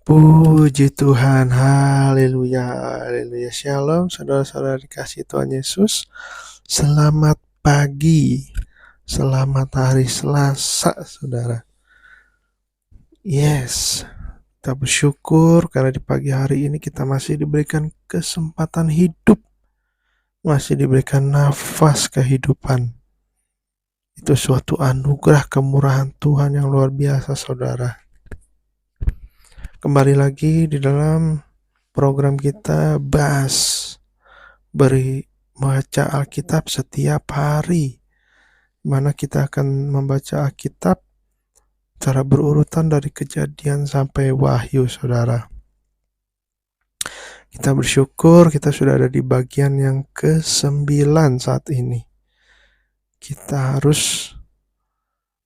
Puji Tuhan, haleluya, haleluya. Shalom, saudara-saudara dikasih Tuhan Yesus. Selamat pagi, selamat hari Selasa, saudara. Yes, kita bersyukur karena di pagi hari ini kita masih diberikan kesempatan hidup, masih diberikan nafas kehidupan. Itu suatu anugerah kemurahan Tuhan yang luar biasa, saudara. Kembali lagi di dalam program kita beri baca Alkitab setiap hari, mana kita akan membaca Alkitab secara berurutan dari Kejadian sampai Wahyu, saudara. Kita bersyukur kita sudah ada di bagian yang ke-9 saat ini. Kita harus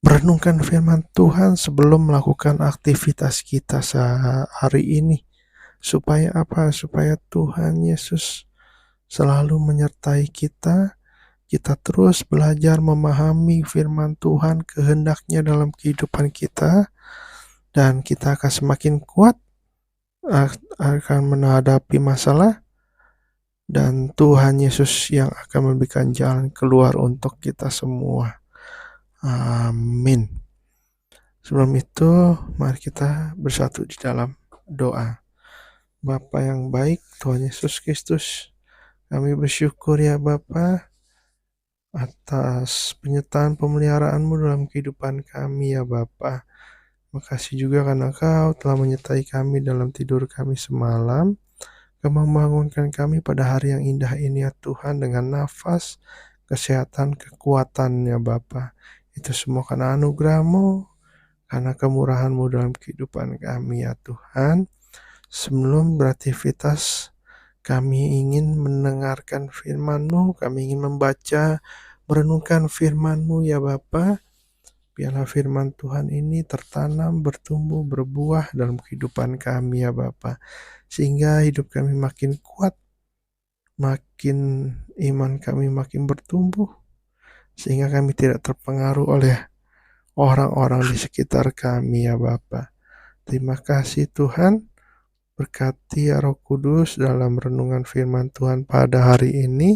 merenungkan firman Tuhan sebelum melakukan aktivitas kita sehari ini. Supaya apa? Supaya Tuhan Yesus selalu menyertai kita terus belajar memahami firman Tuhan, kehendaknya dalam kehidupan kita, dan kita akan semakin kuat akan menghadapi masalah, dan Tuhan Yesus yang akan memberikan jalan keluar untuk kita semua. Amin. Sebelum itu, mari kita bersatu di dalam doa. Bapa yang baik, Tuhan Yesus Kristus, kami bersyukur ya Bapa atas penyertaan pemeliharaan-Mu dalam kehidupan kami ya Bapa. Makasih juga karena Kau telah menyertai kami dalam tidur kami semalam. Kau membangunkan kami pada hari yang indah ini ya Tuhan dengan nafas, kesehatan, kekuatan ya Bapa. Itu semua karena anugerah-Mu, karena kemurahan-Mu dalam kehidupan kami ya Tuhan. Sebelum beraktivitas, kami ingin mendengarkan firman-Mu, kami ingin membaca, merenungkan firman-Mu ya Bapa. Biarlah firman Tuhan ini tertanam, bertumbuh, berbuah dalam kehidupan kami ya Bapa. Sehingga hidup kami makin kuat, makin iman kami makin bertumbuh. Sehingga kami tidak terpengaruh oleh orang-orang di sekitar kami ya Bapa. Terima kasih Tuhan. Berkati ya Roh Kudus dalam renungan firman Tuhan pada hari ini.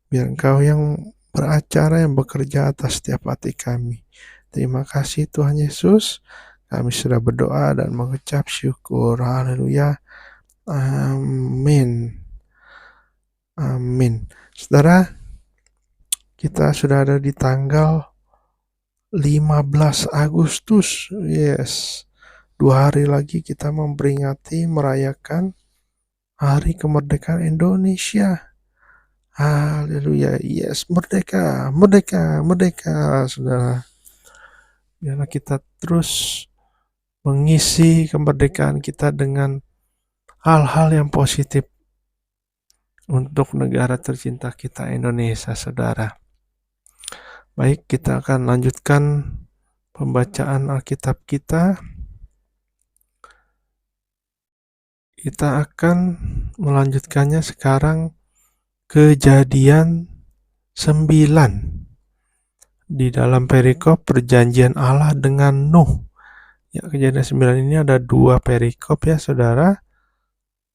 Biar Engkau yang beracara, yang bekerja atas setiap hati kami. Terima kasih Tuhan Yesus. Kami sudah berdoa dan mengucap syukur. Haleluya. Amin. Amin. Saudara, kita sudah ada di tanggal 15 Agustus. Yes. 2 hari lagi kita memperingati, merayakan Hari Kemerdekaan Indonesia. Haleluya. Yes, merdeka, merdeka, merdeka, saudara. Biarlah kita terus mengisi kemerdekaan kita dengan hal-hal yang positif untuk negara tercinta kita Indonesia, saudara. Baik, kita akan lanjutkan pembacaan Alkitab kita. Kita akan melanjutkannya sekarang Kejadian 9. Di dalam perikop perjanjian Allah dengan Nuh. Ya, Kejadian 9 ini ada 2 perikop ya saudara.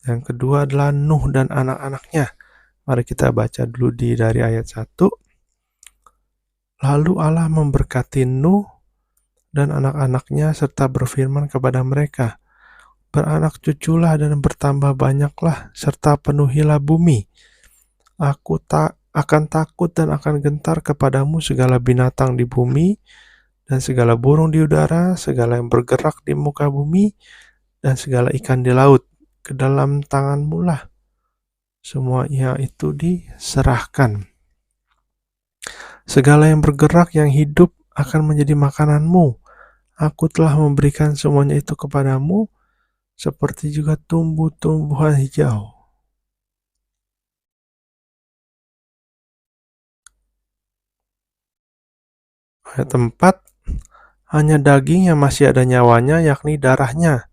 Yang kedua adalah Nuh dan anak-anaknya. Mari kita baca dulu dari ayat 1. Lalu Allah memberkati Nuh dan anak-anaknya serta berfirman kepada mereka, beranak cuculah dan bertambah banyaklah serta penuhilah bumi. Aku tak akan takut dan akan gentar kepadamu segala binatang di bumi dan segala burung di udara, segala yang bergerak di muka bumi dan segala ikan di laut. Ke dalam tanganmu lah semuanya itu diserahkan. Segala yang bergerak yang hidup akan menjadi makananmu. Aku telah memberikan semuanya itu kepadamu, seperti juga tumbuh-tumbuhan hijau. Ayat 4, hanya daging yang masih ada nyawanya, yakni darahnya,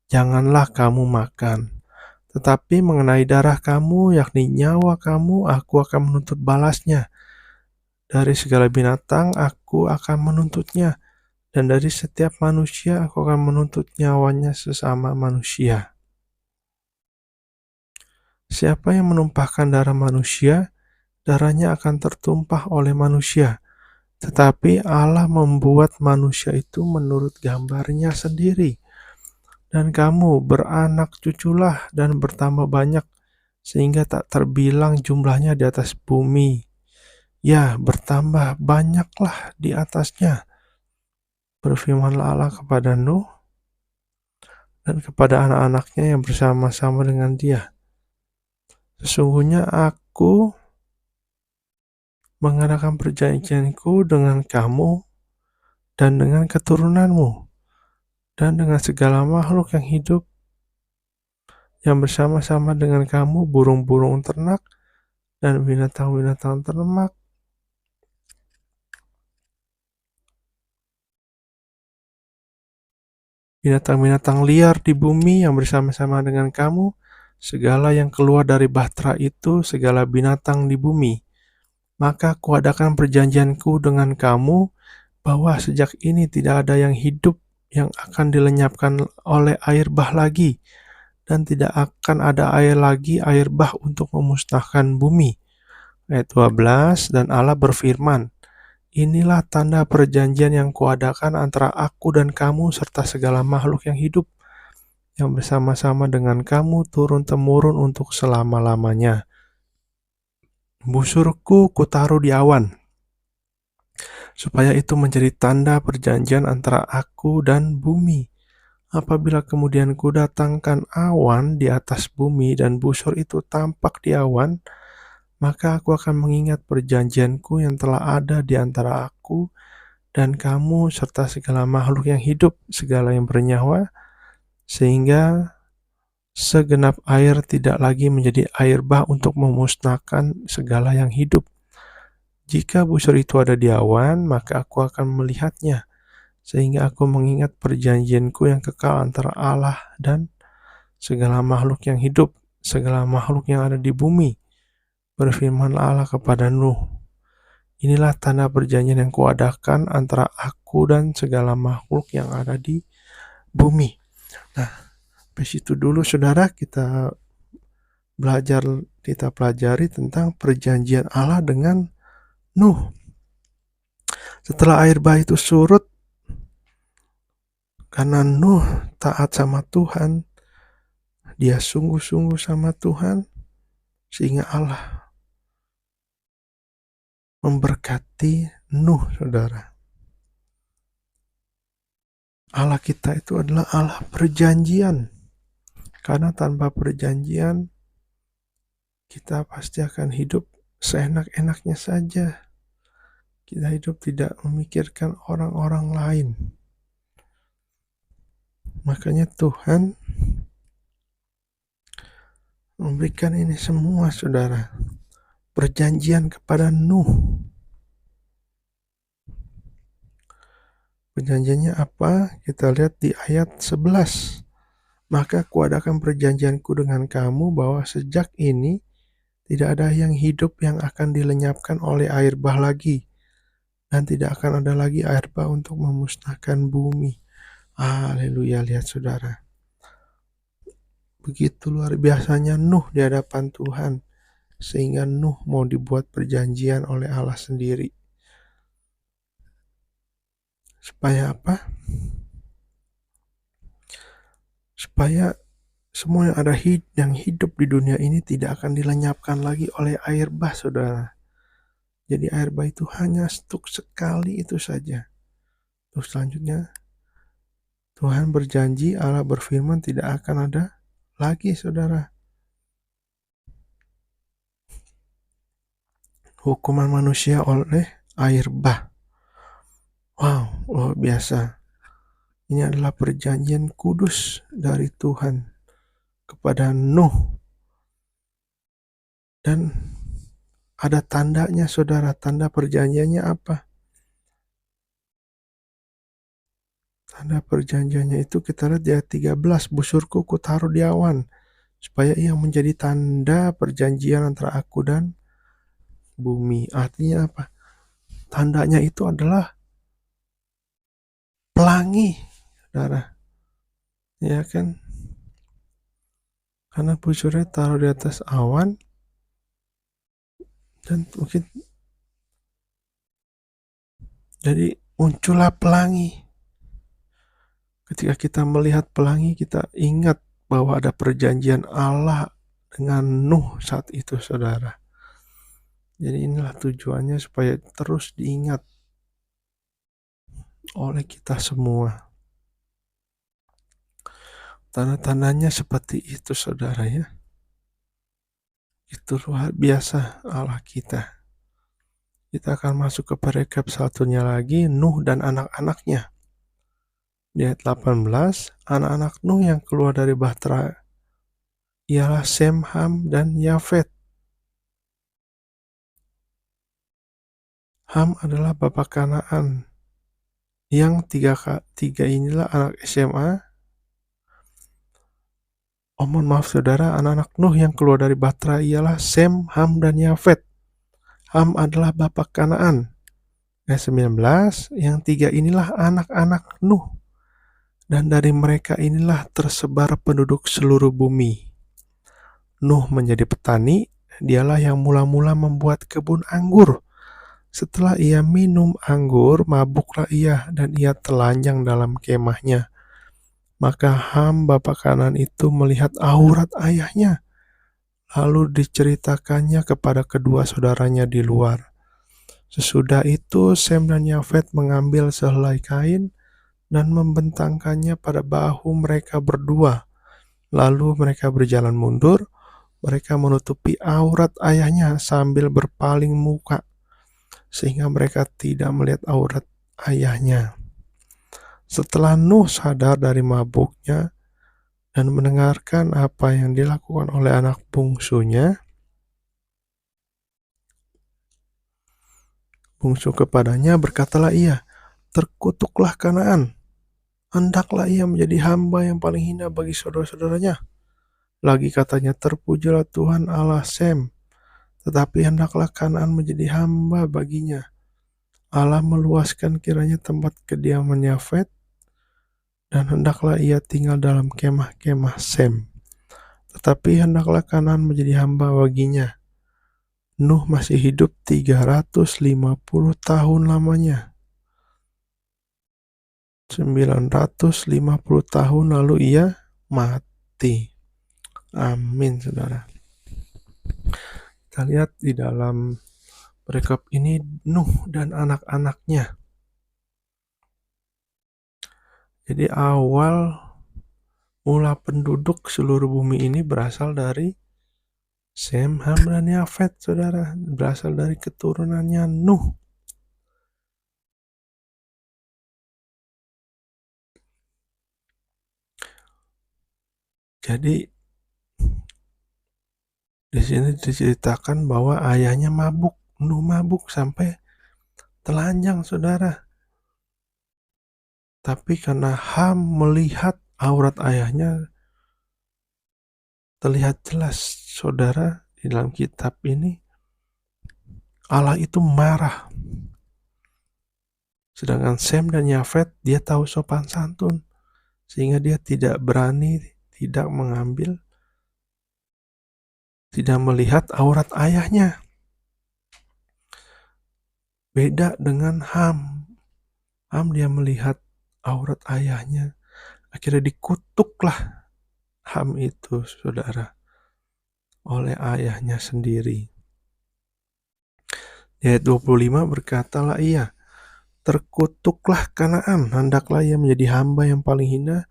janganlah kamu makan. Tetapi mengenai darah kamu, yakni nyawa kamu, aku akan menuntut balasnya. Dari segala binatang, aku akan menuntutnya. Dan dari setiap manusia aku akan menuntut nyawanya sesama manusia. Siapa yang menumpahkan darah manusia, darahnya akan tertumpah oleh manusia. Tetapi Allah membuat manusia itu menurut gambarnya sendiri. Dan kamu beranak cuculah dan bertambah banyak, sehingga tak terbilang jumlahnya di atas bumi. Ya, bertambah banyaklah di atasnya. Berfirmanlah Allah kepada Nuh dan kepada anak-anaknya yang bersama-sama dengan dia. Sesungguhnya aku mengadakan perjanjianku dengan kamu dan dengan keturunanmu dan dengan segala makhluk yang hidup yang bersama-sama dengan kamu, burung-burung ternak dan binatang-binatang ternak, binatang-binatang liar di bumi yang bersama-sama dengan kamu, segala yang keluar dari bahtera itu, segala binatang di bumi. Maka kuadakan perjanjianku dengan kamu bahwa sejak ini tidak ada yang hidup yang akan dilenyapkan oleh air bah lagi, dan tidak akan ada air lagi, air bah untuk memusnahkan bumi. Ayat 12, dan Allah berfirman, inilah tanda perjanjian yang kuadakan antara aku dan kamu serta segala makhluk yang hidup, yang bersama-sama dengan kamu turun-temurun untuk selama-lamanya. Busurku kutaruh di awan, supaya itu menjadi tanda perjanjian antara aku dan bumi. Apabila kemudian kudatangkan awan di atas bumi dan busur itu tampak di awan, maka aku akan mengingat perjanjianku yang telah ada di antara aku dan kamu serta segala makhluk yang hidup, segala yang bernyawa, sehingga segenap air tidak lagi menjadi air bah untuk memusnahkan segala yang hidup. Jika busur itu ada di awan, maka aku akan melihatnya, sehingga aku mengingat perjanjianku yang kekal antara Allah dan segala makhluk yang hidup, segala makhluk yang ada di bumi. Berfirmanlah Allah kepada Nuh, inilah tanda perjanjian yang kuadakan antara aku dan segala makhluk yang ada di bumi. Nah, sampai situ dulu saudara, kita pelajari tentang perjanjian Allah dengan Nuh. Setelah air bah itu surut, karena Nuh taat sama Tuhan, dia sungguh-sungguh sama Tuhan, sehingga Allah memberkati Nuh, saudara. Allah kita itu adalah Allah perjanjian. Karena tanpa perjanjian, kita pasti akan hidup seenak-enaknya saja. Kita hidup tidak memikirkan orang-orang lain. Makanya Tuhan memberikan ini semua, saudara. Perjanjian kepada Nuh. Perjanjiannya apa? Kita lihat di ayat 11. Maka kuadakan perjanjianku dengan kamu bahwa sejak ini tidak ada yang hidup yang akan dilenyapkan oleh air bah lagi, dan tidak akan ada lagi air bah untuk memusnahkan bumi. Haleluya, lihat saudara. Begitu luar biasanya Nuh di hadapan Tuhan, sehingga Nuh mau dibuat perjanjian oleh Allah sendiri. Supaya apa? Supaya semua yang ada yang hidup di dunia ini tidak akan dilenyapkan lagi oleh air bah, saudara. Jadi air bah itu hanya stuk sekali itu saja. Terus selanjutnya Tuhan berjanji, Allah berfirman tidak akan ada lagi, saudara, hukuman manusia oleh air bah. Wow, luar biasa. Ini adalah perjanjian kudus dari Tuhan kepada Nuh. Dan ada tandanya, saudara. Tanda perjanjiannya apa? Tanda perjanjiannya itu kita lihat di ayat 13. Busurku kutaruh di awan, supaya ia menjadi tanda perjanjian antara aku dan bumi. Artinya apa? Tandanya itu adalah pelangi, saudara. Ya kan? Karena busurnya taruh di atas awan, dan mungkin jadi muncullah pelangi. Ketika kita melihat pelangi, kita ingat bahwa ada perjanjian Allah dengan Nuh saat itu, saudara. Jadi inilah tujuannya, supaya terus diingat oleh kita semua. Tanda-tandanya seperti itu, saudara ya. Itu luar biasa Allah kita. Kita akan masuk ke perikop satunya lagi, Nuh dan anak-anaknya. Di ayat 18, anak-anak Nuh yang keluar dari bahtera ialah Sem, Ham, dan Yafet. Ham adalah bapak Kanaan. Yang tiga inilah anak SMA. Mohon maaf saudara, anak-anak Nuh yang keluar dari bahtera ialah Sem, Ham, dan Yafet. Ham adalah bapak Kanaan. Ayat 19, yang tiga inilah anak-anak Nuh. Dan dari mereka inilah tersebar penduduk seluruh bumi. Nuh menjadi petani, dialah yang mula-mula membuat kebun anggur. Setelah ia minum anggur, mabuklah ia dan ia telanjang dalam kemahnya. Maka Ham bapak Kanaan itu melihat aurat ayahnya, lalu diceritakannya kepada kedua saudaranya di luar. Sesudah itu Sem dan Yafet mengambil sehelai kain dan membentangkannya pada bahu mereka berdua. Lalu mereka berjalan mundur, mereka menutupi aurat ayahnya sambil berpaling muka, sehingga mereka tidak melihat aurat ayahnya. Setelah Nuh sadar dari mabuknya dan mendengarkan apa yang dilakukan oleh anak bungsu kepadanya, berkatalah ia, terkutuklah Kanaan, hendaklah ia menjadi hamba yang paling hina bagi saudara-saudaranya. Lagi katanya, terpujilah Tuhan Allah Sem, tetapi hendaklah Kanaan menjadi hamba baginya. Allah meluaskan kiranya tempat kediaman Yafet, dan hendaklah ia tinggal dalam kemah-kemah Sem. Tetapi hendaklah Kanaan menjadi hamba baginya. Nuh masih hidup 350 tahun lamanya. 950 tahun lalu ia mati. Amin, saudara. Kita lihat di dalam perikop ini Nuh dan anak-anaknya. Jadi awal mula penduduk seluruh bumi ini berasal dari Sem, Ham, dan Yafet, saudara. Berasal dari keturunannya Nuh. Jadi di sini diceritakan bahwa ayahnya mabuk, Nuh mabuk sampai telanjang, saudara. Tapi karena Ham melihat aurat ayahnya, terlihat jelas, saudara, di dalam kitab ini Allah itu marah. Sedangkan Sem dan Yafet, dia tahu sopan santun, sehingga dia tidak berani, tidak mengambil, tidak melihat aurat ayahnya. Beda dengan Ham. Ham dia melihat aurat ayahnya. Akhirnya dikutuklah Ham itu, saudara, oleh ayahnya sendiri. Di ayat 25 berkatalah ia, terkutuklah Kanaan, hendaklah ia menjadi hamba yang paling hina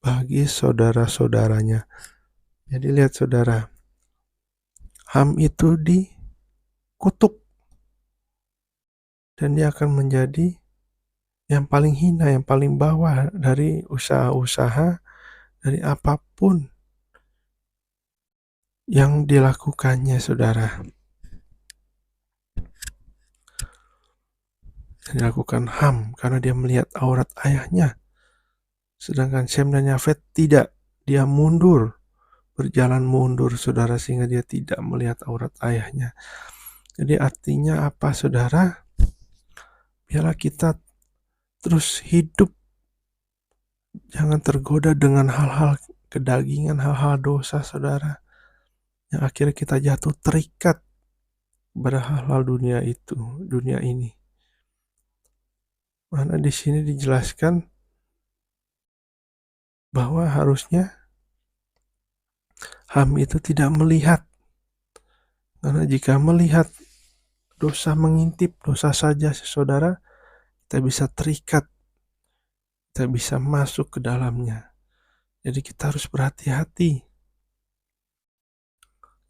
bagi saudara-saudaranya. Jadi lihat saudara, Ham itu dikutuk, dan dia akan menjadi yang paling hina, yang paling bawah dari usaha-usaha, dari apapun yang dilakukannya, saudara. Yang dilakukan Ham karena dia melihat aurat ayahnya. Sedangkan Sem dan Yafet tidak, dia mundur, berjalan mundur, saudara, sehingga dia tidak melihat aurat ayahnya. Jadi artinya apa, saudara? Biarlah kita terus hidup, jangan tergoda dengan hal-hal kedagingan, hal-hal dosa, saudara, yang akhirnya kita jatuh terikat pada hal-hal dunia ini. Mana di sini dijelaskan bahwa harusnya HAM itu tidak melihat, karena jika melihat dosa mengintip dosa saja, saudara, kita bisa terikat, kita bisa masuk ke dalamnya. Jadi kita harus berhati-hati.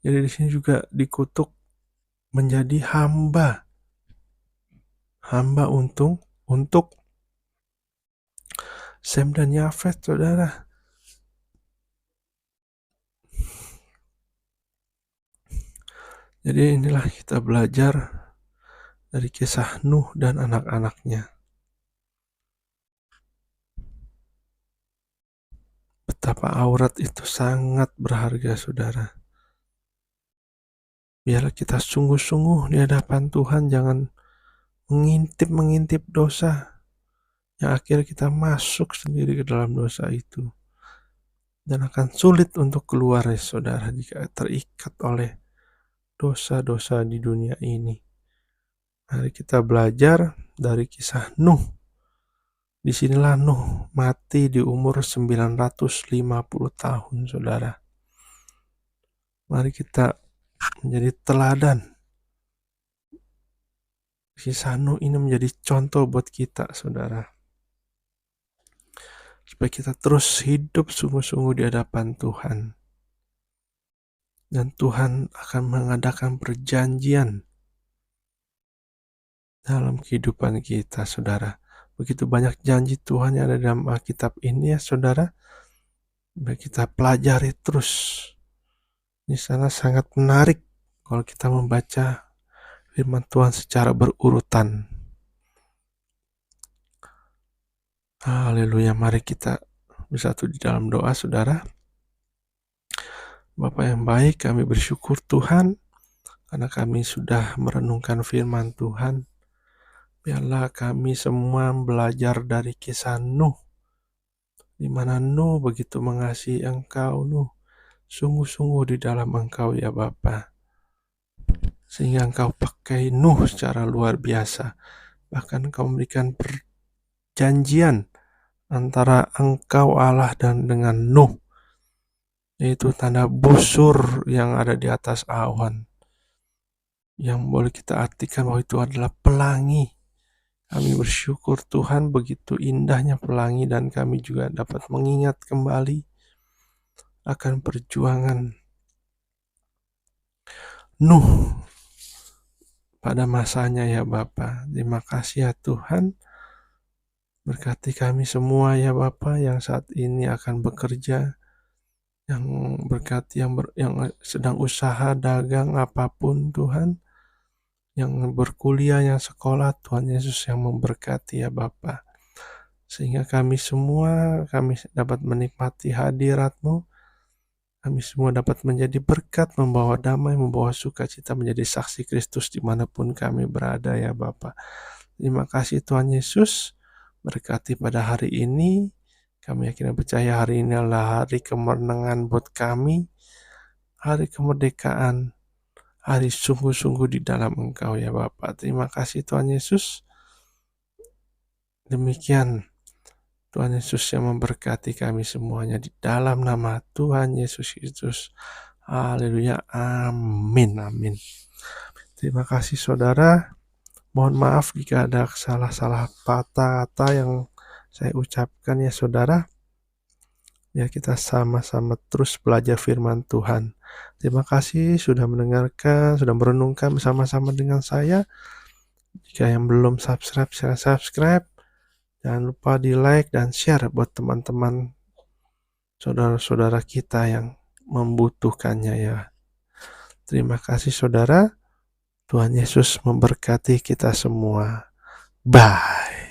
Jadi di sini juga dikutuk menjadi hamba untuk Sem dan Yafet, saudara. Jadi inilah kita belajar dari kisah Nuh dan anak-anaknya. Betapa aurat itu sangat berharga, saudara. Biarlah kita sungguh-sungguh di hadapan Tuhan, jangan mengintip dosa yang akhirnya kita masuk sendiri ke dalam dosa itu. Dan akan sulit untuk keluar, ya saudara, jika terikat oleh dosa-dosa di dunia ini. Mari kita belajar dari kisah Nuh. Disinilah Nuh mati di umur 950 tahun, saudara. Mari kita menjadi teladan. Kisah Nuh ini menjadi contoh buat kita, saudara. Supaya kita terus hidup sungguh-sungguh di hadapan Tuhan. Dan Tuhan akan mengadakan perjanjian dalam kehidupan kita, saudara. Begitu banyak janji Tuhan yang ada dalam Alkitab ini, ya saudara. Kita pelajari terus. Di sana sangat menarik kalau kita membaca firman Tuhan secara berurutan. Haleluya, mari kita bersatu di dalam doa, saudara. Bapa yang baik, kami bersyukur Tuhan karena kami sudah merenungkan firman Tuhan. Biarlah kami semua belajar dari kisah Nuh, di mana Nuh begitu mengasihi Engkau, Nuh sungguh-sungguh di dalam Engkau, ya Bapa, sehingga Engkau pakai Nuh secara luar biasa. Bahkan Engkau memberikan perjanjian antara Engkau Allah dan dengan Nuh, yaitu tanda busur yang ada di atas awan, yang boleh kita artikan bahwa itu adalah pelangi. Kami bersyukur Tuhan, begitu indahnya pelangi, dan kami juga dapat mengingat kembali akan perjuangan Nuh pada masanya, ya Bapa. Terima kasih ya Tuhan. Berkati kami semua ya Bapa yang saat ini akan bekerja, yang berkati yang sedang usaha, dagang, apapun Tuhan, yang berkuliah, yang sekolah, Tuhan Yesus yang memberkati ya Bapa. Sehingga kami dapat menikmati hadirat-Mu. Kami semua dapat menjadi berkat, membawa damai, membawa sukacita, menjadi saksi Kristus dimanapun kami berada ya Bapa. Terima kasih Tuhan Yesus, berkati pada hari ini. Kami akhirnya percaya hari ini adalah hari kemenangan buat kami, hari kemerdekaan, hari sungguh-sungguh di dalam Engkau ya Bapa. Terima kasih Tuhan Yesus. Demikian Tuhan Yesus yang memberkati kami semuanya di dalam nama Tuhan Yesus Kristus. Haleluya, amin, amin. Terima kasih saudara. Mohon maaf jika ada salah-salah kata yang saya ucapkan ya saudara. Ya, kita sama-sama terus belajar firman Tuhan. Terima kasih sudah mendengarkan, sudah merenungkan bersama-sama dengan saya. Jika yang belum subscribe, silahkan subscribe. Jangan lupa di like dan share buat teman-teman, saudara-saudara kita yang membutuhkannya ya. Terima kasih saudara. Tuhan Yesus memberkati kita semua. Bye.